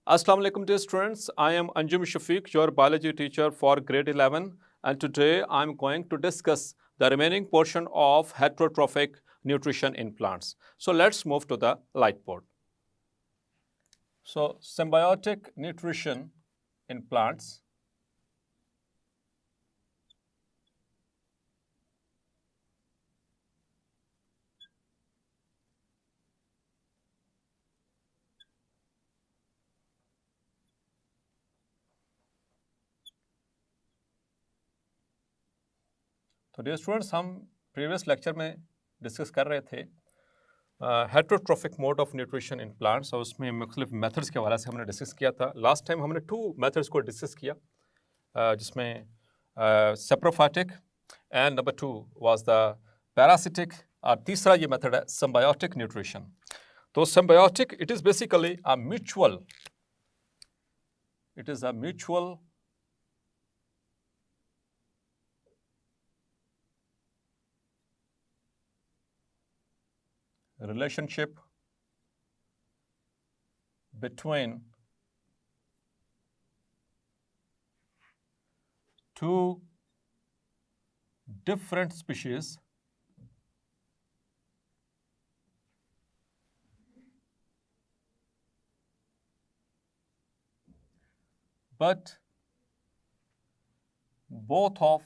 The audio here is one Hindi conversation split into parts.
Assalamu alaikum dear students, I am Anjum Shafiq, your biology teacher for grade 11, and today I am going to discuss the remaining portion of heterotrophic nutrition in plants. So let's move to the light board. So symbiotic nutrition in plants. तो डियर स्टूडेंट्स, हम प्रीवियस लेक्चर में डिस्कस कर रहे थे heterotrophic mode of nutrition in plants, और उसमें मुख्तलिफ मेथड्स के हवाले से हमने डिस्कस किया था. लास्ट टाइम हमने 2 मेथड्स को डिस्कस किया, जिसमें saprophytic and number 2 was the parasitic, और तीसरा ये मेथड है सिम्बायोटिक न्यूट्रिशन. तो symbiotic it is basically a mutual relationship between two different species but both of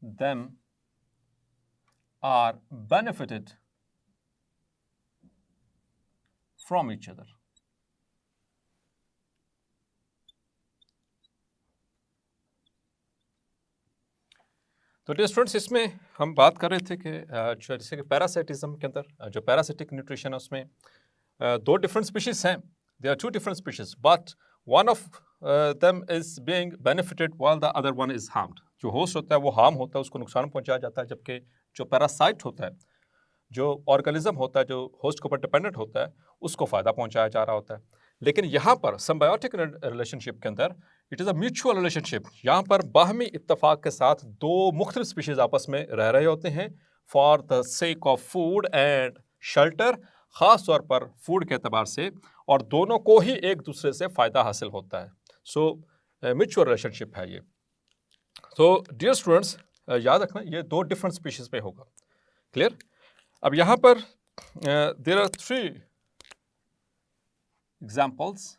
them are benefited from each other. तो डियर स्टूडेंट्स, इसमें हम बात कर रहे थे कि जैसे कि पैरासाइटिज्म के अंदर जो पैरासिटिक न्यूट्रिशन है उसमें 2 डिफरेंट स्पीशीज हैं. There are 2 different species but one of them is being benefited while the other one is harmed. जो होस्ट होता है वो हार्म होता है, उसको नुकसान पहुंचाया जाता है, जबकि जो पैरासाइट होता है, जो ऑर्गेनिज्म होता है, जो होस्ट के ऊपर डिपेंडेंट होता है, उसको फ़ायदा पहुंचाया जा रहा होता है. लेकिन यहाँ पर सिम्बायोटिक रिलेशनशिप के अंदर it is a mutual relationship. यहाँ पर बाहमी इत्तेफाक के साथ 2 मुख्तलिफ स्पीशीज़ आपस में रह रहे होते हैं for the sake of food and shelter, ख़ास तौर पर फूड के अतबार से, और दोनों को ही एक दूसरे से फ़ायदा हासिल होता है. सो म्यूचुअल रिलेशनशिप है ये. तो डियर स्टूडेंट्स, याद रखना ये 2 डिफरेंट स्पीशीज़ पे होगा. क्लियर? अब यहाँ पर there are 3 examples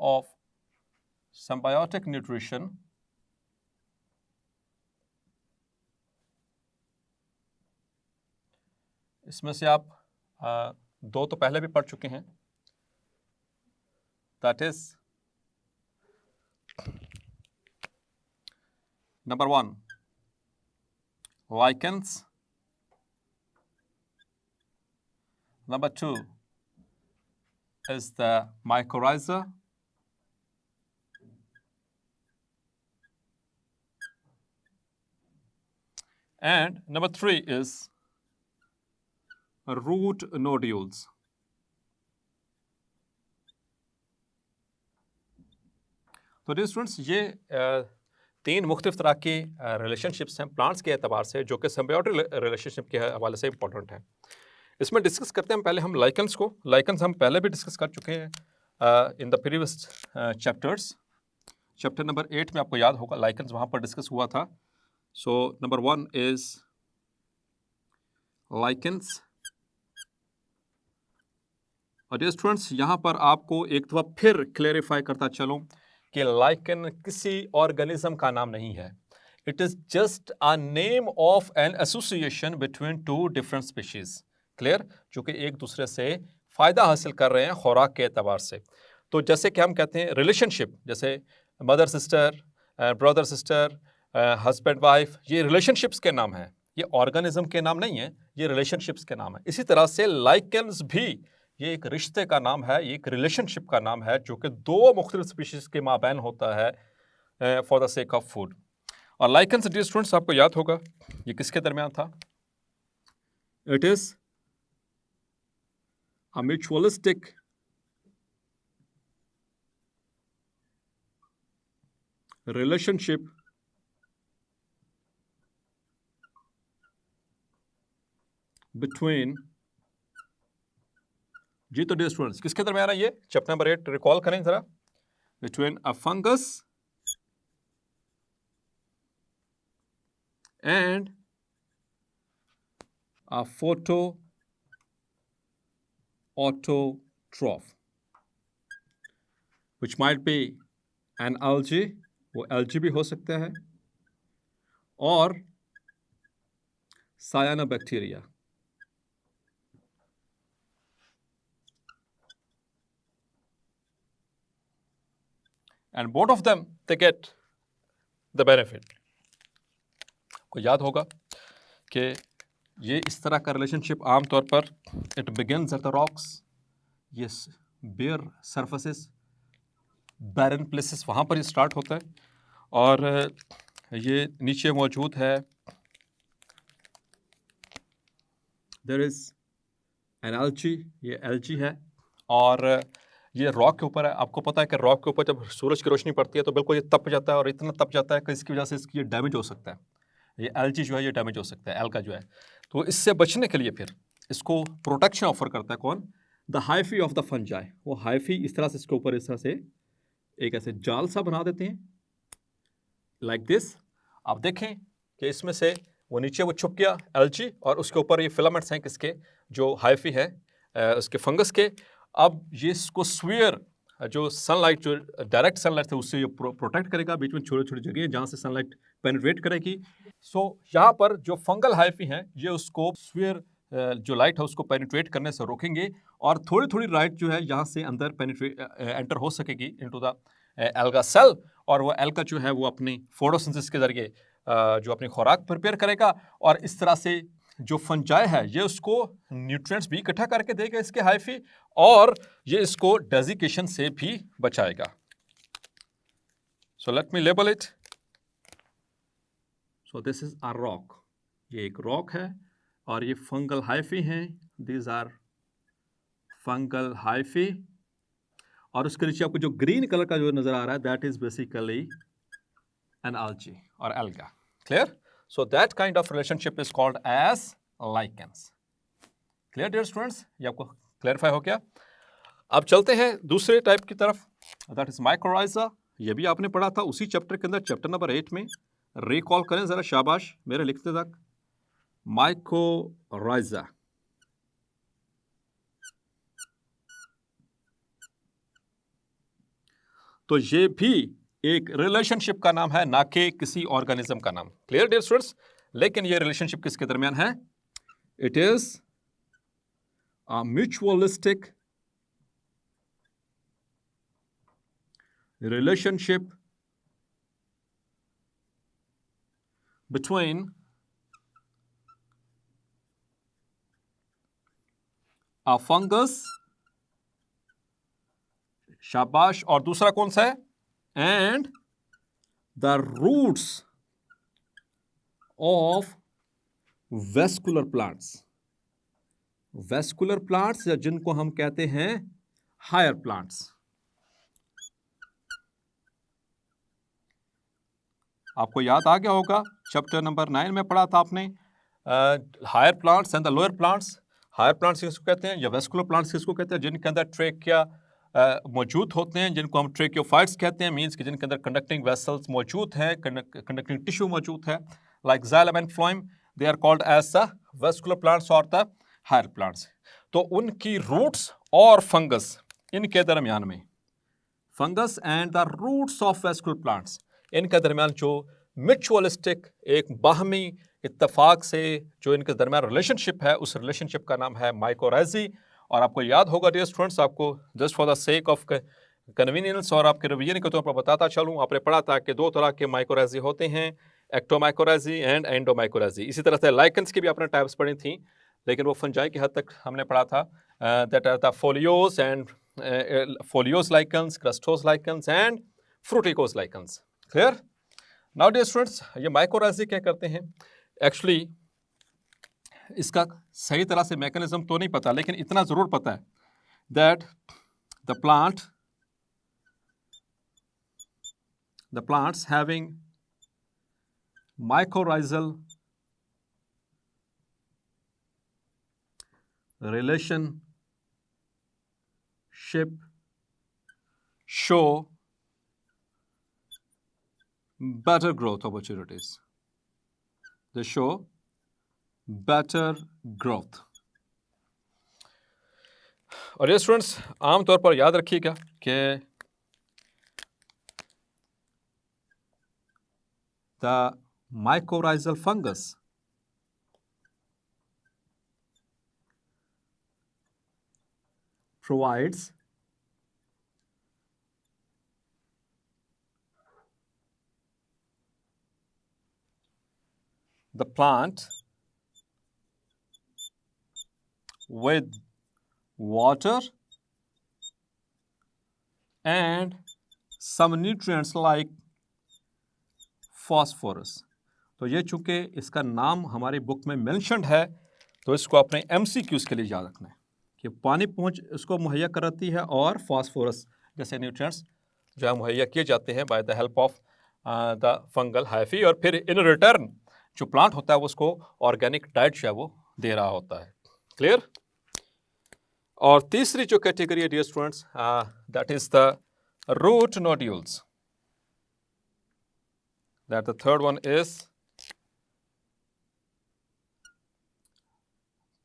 of symbiotic nutrition इसमें से आप 2 तो पहले भी पढ़ चुके हैं. That is number 1 lichens, number 2 is the mycorrhiza, and number 3 is root nodules. तो डियर स्टूडेंट्स, ये 3 मुख्तलिफ तरह की रिलेशनशिप्स हैं प्लांट्स के एतबार से, जो कि सिम्बायोटिक रिलेशनशिप के हवाले से इंपॉर्टेंट है. इसमें डिस्कस करते हैं पहले हम लाइकन्स को. लाइकन्स हम पहले भी डिस्कस कर चुके हैं in the previous chapters. Chapter number 8 में आपको याद होगा लाइकन्स वहाँ पर डिस्कस हुआ था. So number 1 is lichens. और डियर स्टूडेंट्स, यहाँ पर आपको एक दफ़ा फिर क्लेरिफाई करता चलूँ कि लाइकन किसी ऑर्गेनिज्म का नाम नहीं है. It is just a name of an association between 2 different species. Clear? जो कि एक दूसरे से फ़ायदा हासिल कर रहे हैं खुराक के एतबार से. तो जैसे कि हम कहते हैं रिलेशनशिप, जैसे mother sister, brother sister, husband wife, ये रिलेशनशिप्स के नाम हैं, ये ऑर्गेनिज्म के नाम नहीं है, ये रिलेशनशिप्स के नाम है. इसी तरह से लाइकन्स भी ये एक रिश्ते का नाम है, ये एक रिलेशनशिप का नाम है, जो कि 2 मुख्तलिफ स्पीशीज़ के माबैन होता है for the sake of food. और लाइकन्स डियर स्टूडेंट्स, आपको याद होगा ये किसके दरमियान था? It is a mutualistic relationship between, जी तो डियर स्टूडेंट्स किसके दरमियान है ये? चैप्टर नंबर 8 रिकॉल करें जरा। Between a fungus and a photoautotroph, which might be an algae, वो algae भी हो सकता है, और cyanobacteria. And both of them they get the benefit. को याद होगा कि ये इस तरह का रिलेशनशिप आमतौर पर it begins at the rocks, ये बेयर सरफेसेस, बैरन प्लेसेस, वहाँ पर ही स्टार्ट होता है, और ये नीचे मौजूद है, देयर इज एन एल्गी, ये एल्गी है, और ये रॉक के ऊपर है। आपको पता है कि रॉक के ऊपर जब सूरज की रोशनी पड़ती है तो बिल्कुल ये तप जाता है, और इतना तप जाता है कि इसकी वजह से इसकी डैमेज हो सकता है, ये एल्गी जो है ये डैमेज हो सकता है, एल्गा जो है। तो इससे बचने के लिए फिर इसको प्रोटेक्शन ऑफर करता है कौन? The hyphae of the fungi. वो हाइफी इस तरह से इसके ऊपर इस तरह से एक ऐसे जाल सा बना देते हैं, लाइक दिस। आप देखें कि इसमें से वो नीचे वो छुप गया एल्गी, और उसके ऊपर ये फिलामेंट्स हैं किसके? जो हाइफी है उसके फंगस के। अब ये इसको स्फीयर, जो सनलाइट, जो डायरेक्ट सनलाइट है उससे ये प्रोटेक्ट करेगा, बीच में छोटी छोटी जगह जहाँ से सनलाइट पेनिट्रेट करेगी। सो यहाँ पर जो फंगल हाइफी हैं ये उसको स्फीयर जो लाइट है उसको पेनिट्रेट करने से रोकेंगे, और थोड़ी थोड़ी लाइट जो है यहाँ से अंदर पेनिट्रेट एंटर हो सकेगी इनटू द एल्गा सेल, और वो एल्गा जो है वो अपनी फोटोसिंथेसिस के जरिए जो अपनी खुराक प्रिपेयर करेगा, और इस तरह से जो फंजाई है ये उसको न्यूट्रिएंट्स भी इकट्ठा करके देगा इसके हाइफी, और ये इसको डेजिकेशन से भी बचाएगा। So let me label it. So this is a rock, ये एक रॉक है, और ये फंगल हाइफी हैं, दीज आर फंगल हाइफी, और उसके नीचे आपको जो ग्रीन कलर का जो नजर आ रहा है that is basically an algae और alga. Clear? So that kind of relationship is called as lichens. Clear dear students? ये आपको क्लैरिफाई हो गया? अब चलते हैं दूसरे टाइप की तरफ, दैट इज माइकोराइजा। ये भी आपने पढ़ा था उसी चैप्टर के अंदर, चैप्टर नंबर 8 में। रिकॉल करें जरा, शाबाश मेरे लिखते तक। माइकोराइजा, तो ये भी एक रिलेशनशिप का नाम है, ना कि किसी ऑर्गेनिज्म का नाम। Clear dear students? लेकिन ये रिलेशनशिप किसके दरमियान है? It is a mutualistic relationship between a fungus, शाबाश, और दूसरा कौन सा है? And the roots of vascular plants. Vascular plants, या जिनको हम कहते हैं हायर प्लांट्स। आपको याद आ गया होगा चैप्टर नंबर 9 में पढ़ा था आपने, higher plants and the lower plants. Higher plants किसको कहते हैं, या वेस्कुलर प्लांट्स किसको कहते हैं? जिनके अंदर ट्रेकिया मौजूद होते हैं, जिनको हम ट्रेकियोफाइट्स कहते हैं, मींस कि जिनके अंदर कंडक्टिंग वेसल्स मौजूद हैं, कंडक्टिंग टिश्यू मौजूद है, like xylem and phloem, they are called as the vascular plants और द हायर प्लांट्स। तो उनकी रूट्स और फंगस, इनके दरमियान में, fungus and the roots of vascular plants, इनके दरमियान जो म्यूचुअलिस्टिक, एक बाहमी इत्तेफाक से जो इनके दरमियान रिलेशनशिप है, उस रिलेशनशिप का नाम है माइकोराइजी। और आपको याद होगा डियर स्टूडेंट्स, आपको just for the sake of convenience और आपके रिवीजन के तौर पर बताता चलूँ, आपने पढ़ा था कि दो तरह के माइकोराइजी होते हैं, एक्टोमाइकोराइजी एंड एंडोमाइकोराइजी। इसी तरह से लाइकेंस की भी आपने टाइप्स पढ़ी थी, लेकिन वो फंजाई की हद तक हमने पढ़ा था, that are the foliose and foliose lichens, crustose lichens and fruticose lichens. Clear? Now dear students, ये माइकोराइजी क्या करते हैं? एक्चुअली इसका सही तरह से मैकेनिज्म तो नहीं पता, लेकिन इतना जरूर पता है that the plants having mycorrhizal relationship show better growth opportunities. They show better growth. और ये स्टूडेंट्स आमतौर पर याद रखिएगा कि the mycorrhizal fungus provides the plant with water and some nutrients like phosphorus. तो ये चूंकि इसका नाम हमारी बुक में मेंशन्ड है तो इसको अपने MCQs के लिए याद रखना है कि पानी पहुंच इसको मुहैया कराती है और फास्फोरस जैसे न्यूट्रिएंट्स जो है मुहैया किए जाते हैं by the help of the fungal hyphae, और फिर इन रिटर्न जो प्लांट होता है वो उसको ऑर्गेनिक डाइट जो है वो दे रहा होता है. क्लियर? और तीसरी जो कैटेगरी है dear students, that is the root nodules. That the third one is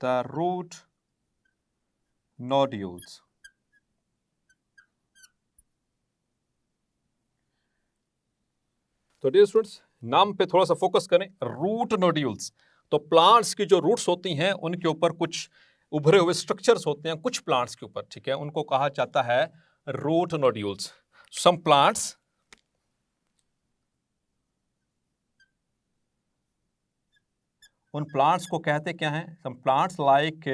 the root nodules. तो डियर स्टूडेंट्स नाम पे थोड़ा सा फोकस करें. रूट नोड्यूल्स, तो प्लांट्स की जो रूट्स होती हैं उनके ऊपर कुछ उभरे हुए स्ट्रक्चर्स होते हैं कुछ प्लांट्स के ऊपर, ठीक है, उनको कहा जाता है रूट नोड्यूल्स. सम प्लांट्स उन प्लांट्स को कहते क्या हैं? Some plants like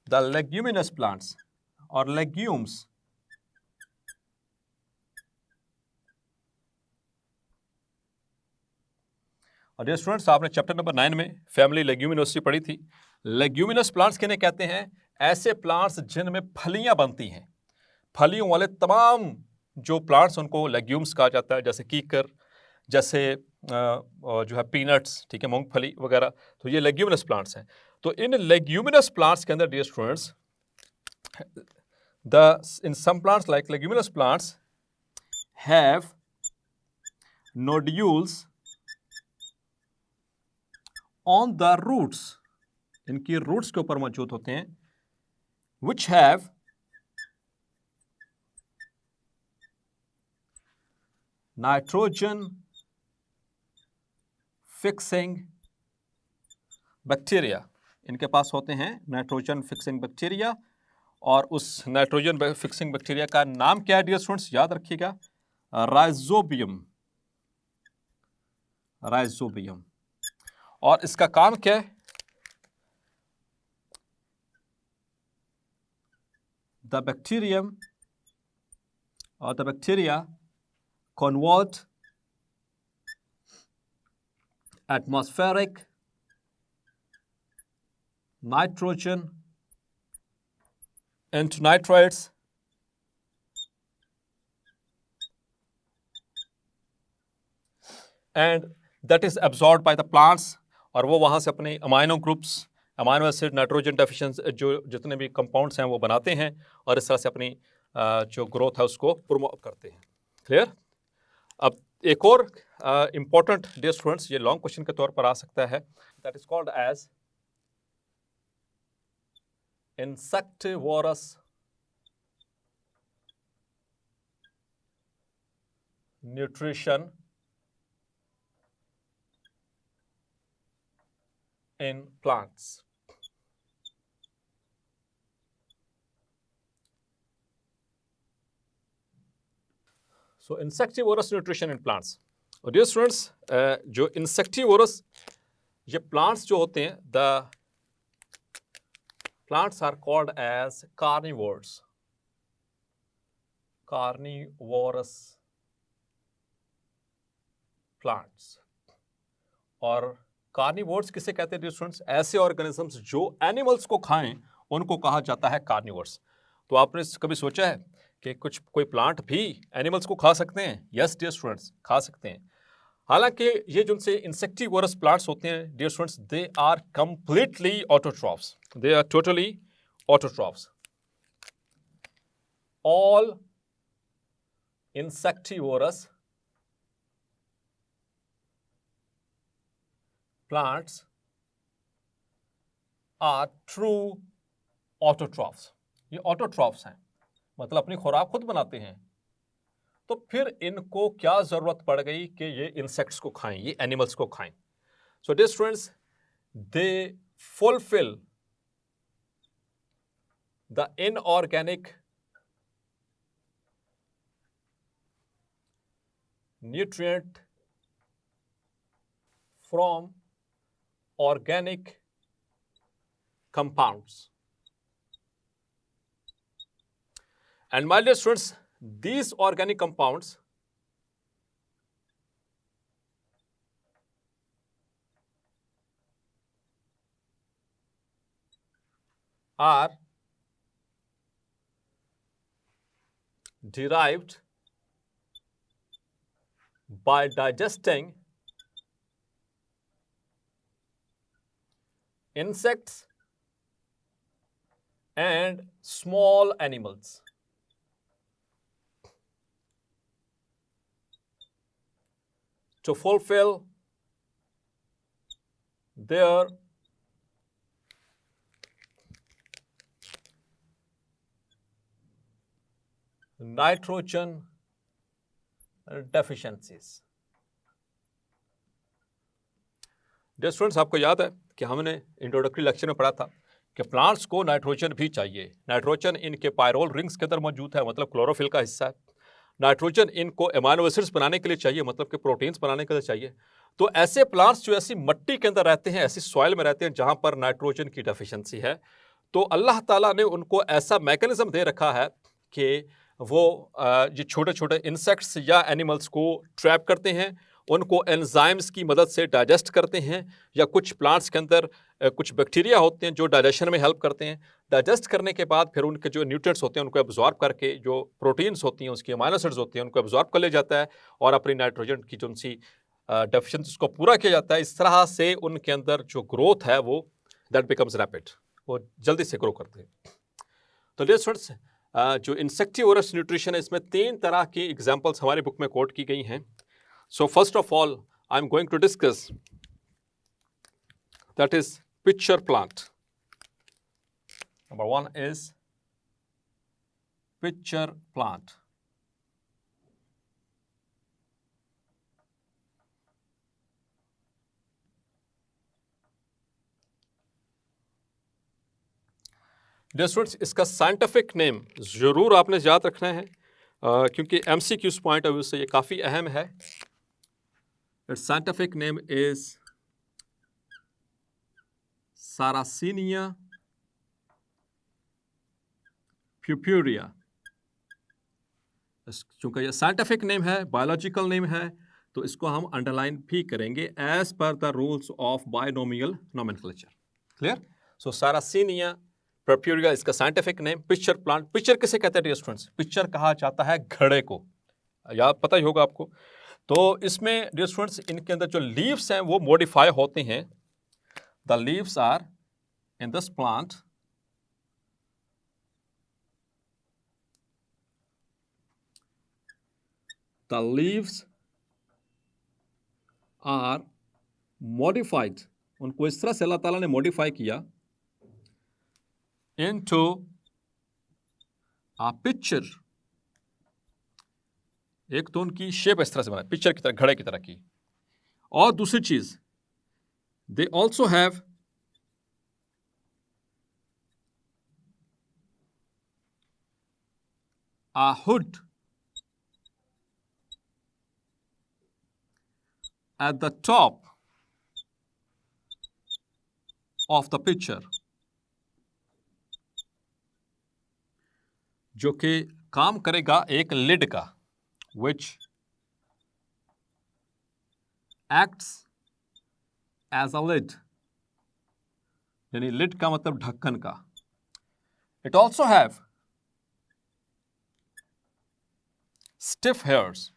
the leguminous plants और लेग्यूम्स. और डियर स्टूडेंट्स आपने चैप्टर नंबर 9 में फैमिली लेग्यूमिनोसी पढ़ी थी. लेग्यूमिनस प्लांट्स किन्हें कहते हैं? ऐसे प्लांट्स जिनमें फलियां बनती हैं. फलियों वाले तमाम जो प्लांट्स उनको लेग्यूम्स कहा जाता है, जैसे कीकर, जैसे जो है पीनट्स, ठीक है, मूंगफली वगैरह. तो ये लेग्यूमिनस प्लांट्स हैं. तो इन लेग्यूमिनस प्लांट्स के अंदर dear students in some plants like leguminous plants have nodules on the roots. इनकी रूट्स के ऊपर मौजूद होते हैं. Which have nitrogen fixing bacteria. इनके पास होते हैं नाइट्रोजन फिक्सिंग बैक्टीरिया. और उस नाइट्रोजन फिक्सिंग बैक्टीरिया का नाम क्या है डियर स्टूडेंट्स? याद रखिएगा, राइजोबियम. राइजोबियम. और इसका काम क्या है? द बैक्टीरियम और the bacteria convert atmospheric nitrogen into nitrates and that is absorbed by the plants. और वो वहाँ से अपने amino groups, amino acid, nitrogen deficiency जो जितने भी कंपाउंड्स हैं वो बनाते हैं और इस तरह से अपनी जो ग्रोथ है उसको प्रमोट करते हैं. क्लियर? अब एक और इंपॉर्टेंट डियर स्टूडेंट्स ये लॉन्ग क्वेश्चन के तौर पर आ सकता है. That is called as insectivorous nutrition in plants. So insectivorous nutrition in plants. और डियर स्टूडेंट्स जो इंसेक्टिवोरस ये प्लांट्स जो होते हैं, the plants are called as carnivores. Carnivorous plants. और कार्निवोर्स किसे कहते हैं डियर स्टूडेंट्स? ऐसे ऑर्गेनिजम्स जो एनिमल्स को खाएं उनको कहा जाता है कार्निवोर्स. तो आपने कभी सोचा है कि कोई प्लांट भी एनिमल्स को खा सकते हैं? यस डियर स्टूडेंट्स, खा सकते हैं. हालांकि ये जो उनसे इंसेक्टिवोरस प्लांट्स होते हैं dear students, they are completely autotrophs, they are totally autotrophs. All insectivorous plants are true autotrophs. ये autotrophs हैं, मतलब अपनी खुराक खुद बनाते हैं. तो फिर इनको क्या जरूरत पड़ गई कि ये इंसेक्ट्स को खाएं, ये एनिमल्स को खाएं. So dear students, they fulfill the inorganic nutrient from organic compounds. And my dear students, these organic compounds are derived by digesting insects and small animals. To fulfill their nitrogen deficiencies. Dear students, आपको याद है कि हमने इंट्रोडक्टरी लेक्चर में पढ़ा था कि प्लांट्स को नाइट्रोजन भी चाहिए. नाइट्रोजन इनके पायरोल रिंग्स के अंदर मौजूद है, मतलब क्लोरोफिल का हिस्सा है. नाइट्रोजन इनको अमीनो एसिड्स बनाने के लिए चाहिए, मतलब कि प्रोटीन्स बनाने के लिए चाहिए. तो ऐसे प्लांट्स जो ऐसी मिट्टी के अंदर रहते हैं, ऐसी सॉइल में रहते हैं जहां पर नाइट्रोजन की डेफिशिएंसी है, तो अल्लाह ताला ने उनको ऐसा मैकेनिज्म दे रखा है कि वो ये छोटे छोटे इंसेक्ट्स या एनिमल्स को ट्रैप करते हैं, उनको एंजाइम्स की मदद से डाइजेस्ट करते हैं, या कुछ प्लांट्स के अंदर कुछ बैक्टीरिया होते हैं जो डाइजेशन में हेल्प करते हैं. डाइजेस्ट करने के बाद फिर उनके जो न्यूट्रिएंट्स होते हैं उनको एब्जॉर्ब करके, जो प्रोटीन्स होती हैं उसकी अमीनो एसिड्स होती हैं उनको एब्जॉर्ब कर लिया जाता है और अपनी नाइट्रोजन की जो उनसी डेफिशिएंसी उसको पूरा किया जाता है. इस तरह से उनके अंदर जो ग्रोथ है वो दैट बिकम्स रैपिड, वो जल्दी से ग्रो करते हैं. तो डियर स्टूडेंट्स, जो इंसेक्टिवोरस न्यूट्रिशन है इसमें 3 तरह की एग्जाम्पल्स हमारी बुक में कोट की गई हैं. So first of all, I'm going to discuss that is pitcher plant. Number 1 is pitcher plant. Dear students, इसका साइंटिफिक नेम जरूर आपने याद रखना है क्योंकि MCQs पॉइंट ऑफ व्यू से ये काफी अहम है. Its scientific name is Sarracenia purpurea. चूंकि ये साइंटिफिक नेम है, बायोलॉजिकल नेम है, तो इसको हम अंडरलाइन भी करेंगे as per the rules of binomial nomenclature. Clear? So Sarracenia purpurea इसका scientific name. Pitcher plant, pitcher किसे कहते हैं डियर स्टूडेंट्स? पिक्चर कहा जाता है घड़े को, याद पता ही होगा आपको. तो इसमें डियर स्टूडेंट्स इनके अंदर जो लीव्स हैं वो मॉडिफाई होते हैं. The leaves are in this plant the leaves are modified, उनको इस तरह से अल्लाह ताला ने मॉडिफाई किया इनटू अ पिक्चर. एक तो उनकी शेप इस तरह से बना, पिक्चर की तरह, घड़े की तरह की. और दूसरी चीज, they also have a hood at the top of the picture, जो कि काम करेगा एक लिड का, which acts as a lid, यानी लिड का मतलब ढक्कन का. It also have stiff hairs,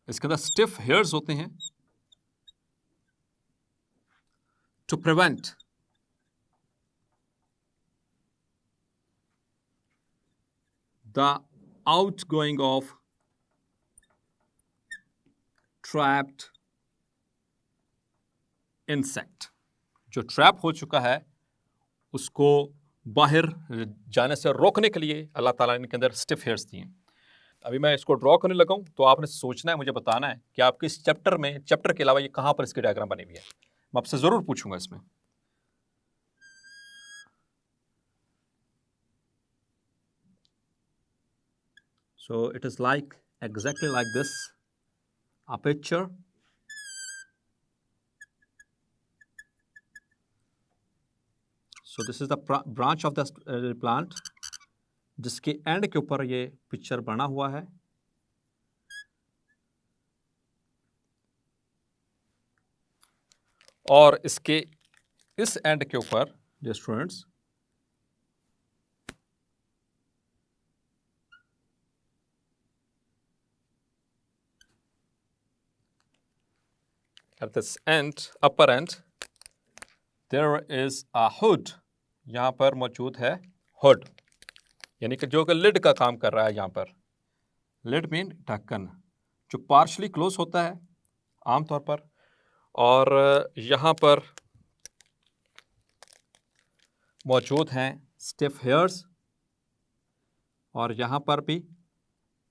इसके अंदर स्टिफ हेयर्स होते हैं to prevent the outgoing of trapped insect. जो ट्रैप हो चुका है उसको बाहर जाने से रोकने के लिए अल्लाह ताला ने इनके अंदर स्टिफ हेयर्स दिए। अभी मैं इसको ड्रॉ करने लगा हूं, तो आपने सोचना है, मुझे बताना है कि आपके इस चैप्टर के अलावा ये कहां पर इसकी डायग्राम बनी हुई है। मैं आपसे जरूर पूछूंगा इसमें। So it is like exactly like this, a picture. So this is the branch of the plant, जिसके एंड के ऊपर ये पिक्चर बना हुआ है। और इसके इस एंड के ऊपर जो students at this end, upper end, there is a hood. यहाँ पर मौजूद है hood, यानी कि जो कि लिड का काम कर रहा है। यहाँ पर लिड मीन ढक्कन, जो पार्शली क्लोज होता है आमतौर पर। और यहाँ पर मौजूद हैं स्टिफ हेयर्स, और यहाँ पर भी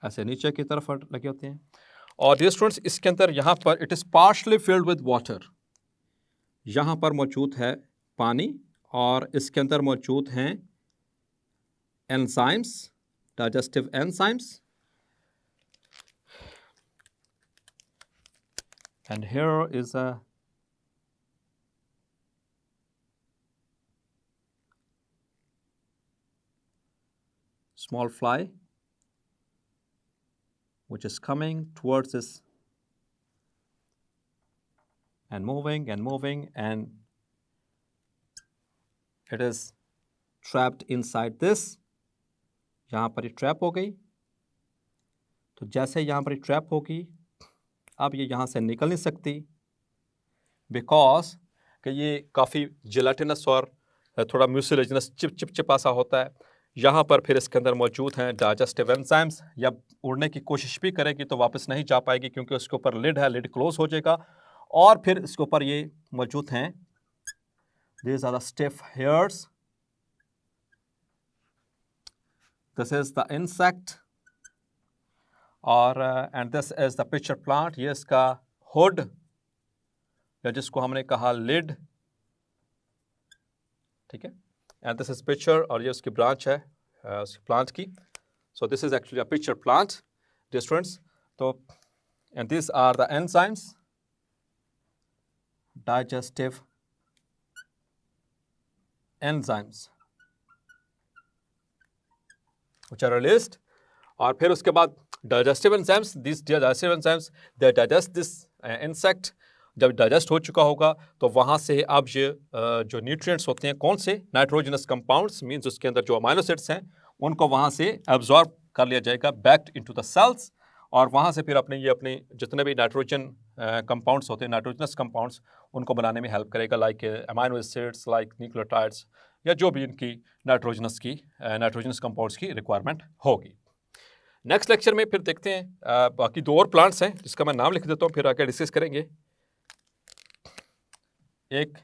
ऐसे नीचे की तरफ लगे होते हैं। और डियर स्टूडेंट्स, इसके अंदर यहाँ पर it is partially filled with water. यहाँ पर मौजूद है पानी, और इसके अंदर मौजूद हैं enzymes, digestive enzymes. And here is a small fly which is coming towards this and moving and moving, and it is trapped inside this. यहाँ पर ये ट्रैप हो गई। तो जैसे यहाँ पर ये ट्रैप होगी, अब ये यहाँ से निकल नहीं सकती, बिकॉज कि ये काफ़ी जेलाटिनस और थोड़ा म्यूसिलेजिनस चिपचिपा सा होता है। यहाँ पर फिर इसके अंदर मौजूद हैं डाइजेस्टिव एंजाइम्स। या उड़ने की कोशिश भी करेगी तो वापस नहीं जा पाएगी, क्योंकि उसके ऊपर लिड है, लिड क्लोज हो जाएगा। और फिर इसके ऊपर ये मौजूद हैं, these are the stiff hairs, this is the insect, और and this is the pitcher plant, ये इसका हुड या जिसको हमने कहा लिड, ठीक है। and this is pitcher, और ये उसकी ब्रांच है उसकी प्लांट की। so this is actually a pitcher plant, dear students. तो and these are the enzymes, digestive enzymes which are released. और फिर उसके बाद digestive enzymes, these digestive enzymes they digest this insect. जब डाइजेस्ट हो चुका होगा तो वहाँ से अब ये जो न्यूट्रिएंट्स होते हैं, कौन से नाइट्रोजनस कंपाउंड्स, मींस उसके अंदर जो अमाइनो एसिड्स हैं, उनको वहाँ से एब्जॉर्ब कर लिया जाएगा बैक इनटू द सेल्स। और वहाँ से फिर अपने जितने भी नाइट्रोजन कंपाउंड्स होते हैं, नाइट्रोजनस कंपाउंड्स, उनको बनाने में हेल्प करेगा, like amino acids, like nucleotides, या जो भी इनकी नाइट्रोजनस कंपाउंड्स की रिक्वायरमेंट होगी। नेक्स्ट लेक्चर में फिर देखते हैं बाकी दो और प्लांट्स हैं जिसका मैं नाम लिख देता हूँ, फिर आगे डिस्कस करेंगे। एक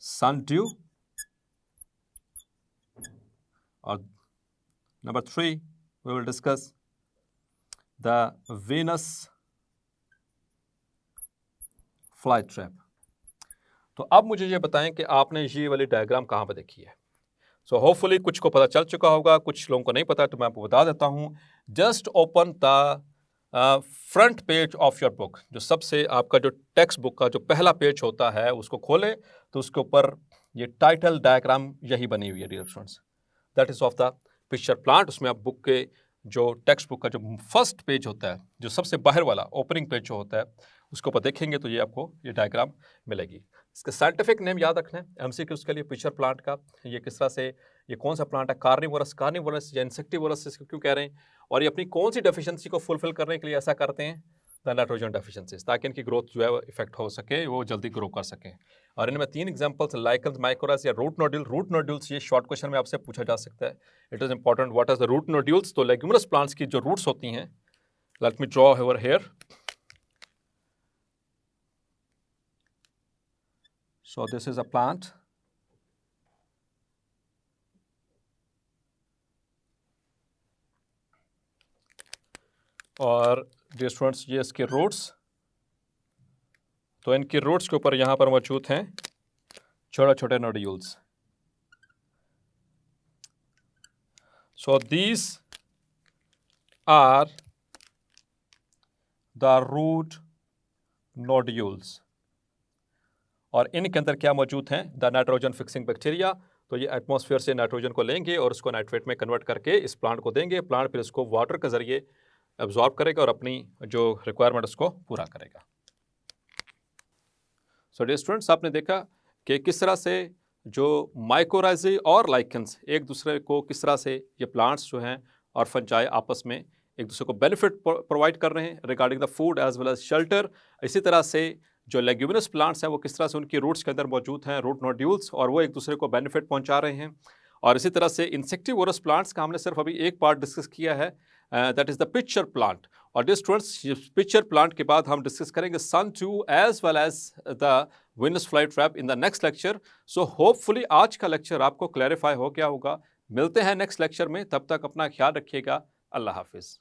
सनड्यू, और number 3 we will discuss the Venus fly trap. तो अब मुझे ये बताएं कि आपने ये वाली डायग्राम कहाँ पर देखी है। सो होपफुली कुछ को पता चल चुका होगा, कुछ लोगों को नहीं पता, तो मैं आपको बता देता हूँ। Just open the front page of your book, जो सबसे आपका जो टेक्स्ट बुक का जो पहला पेज होता है उसको खोलें, तो उसके ऊपर ये टाइटल डायग्राम यही बनी हुई है dear students, that is of the pitcher plant. उसमें आप बुक के जो टेक्स्ट बुक का जो फर्स्ट पेज होता है, जो सबसे बाहर वाला ओपनिंग पेज जो होता है, उसके ऊपर देखेंगे तो ये आपको ये डायग्राम मिलेगी। इसका साइंटिफिक नेम याद रखना है, एमसीक्यू उसके लिए पिक्चर प्लांट का, ये किस तरह से, ये कौन सा प्लांट है, कार्निवोरस या इंसेक्टिवोरस इसको क्यों कह रहे हैं, और ये अपनी कौन सी डेफिशिएंसी को फुलफिल करने के लिए ऐसा करते हैं। द नाइट्रोजन डेफिशिएंसीज, ताकि इनकी ग्रोथ जो है वो इफेक्ट हो सके, वो जल्दी ग्रो कर सकें। और इनमें 3 एग्जांपल्स लाइकन्स, माइकोराइज या रूट नोड्यूल। रूट नोड्यूल्स ये शॉर्ट क्वेश्चन में आपसे पूछा जा सकता है। It is important, what is the root nodules? तो लेग्यूमिनस प्लांट्स की जो रूट्स होती हैं, let me draw over here. So this is a plant, और डियर स्टूडेंट्स ये इसके रूट्स, तो इनके रूट्स के ऊपर यहाँ पर मौजूद हैं छोटे छोटे nodules. So these are the root nodules, और इनके अंदर क्या मौजूद हैं? The nitrogen fixing bacteria. तो ये एटमॉस्फेयर से नाइट्रोजन को लेंगे और उसको नाइट्रेट में कन्वर्ट करके इस प्लांट को देंगे। प्लांट फिर इसको वाटर के जरिए एब्जॉर्ब करेगा और अपनी जो रिक्वायरमेंट उसको पूरा करेगा। सो डियर स्टूडेंट्स, आपने देखा कि किस तरह से जो माइकोराइजी और लाइकेंस एक दूसरे को, किस तरह से ये प्लांट्स जो हैं और फंजाई आपस में एक दूसरे को बेनिफिट प्रोवाइड कर रहे हैं regarding the food as well as shelter. इसी तरह से जो लेग्यूमिनस प्लांट्स हैं वो किस तरह से उनकी रूट्स के अंदर मौजूद हैं रूट नोड्यूल्स, और वो एक दूसरे को बेनिफिट पहुंचा रहे हैं। और इसी तरह से इंसेक्टिवोरस प्लांट्स का हमने सिर्फ अभी एक पार्ट डिस्कस किया है, that is the pitcher plant. और डियर स्टूडेंट्स, पिक्चर प्लांट के बाद हम डिस्कस करेंगे sundew 2 as well as the Venus fly trap in the next lecture. So hopefully आज का लेक्चर आपको क्लैरिफाई हो गया होगा। मिलते हैं नेक्स्ट लेक्चर में, तब तक अपना ख्याल रखिएगा। अल्लाह हाफिज़।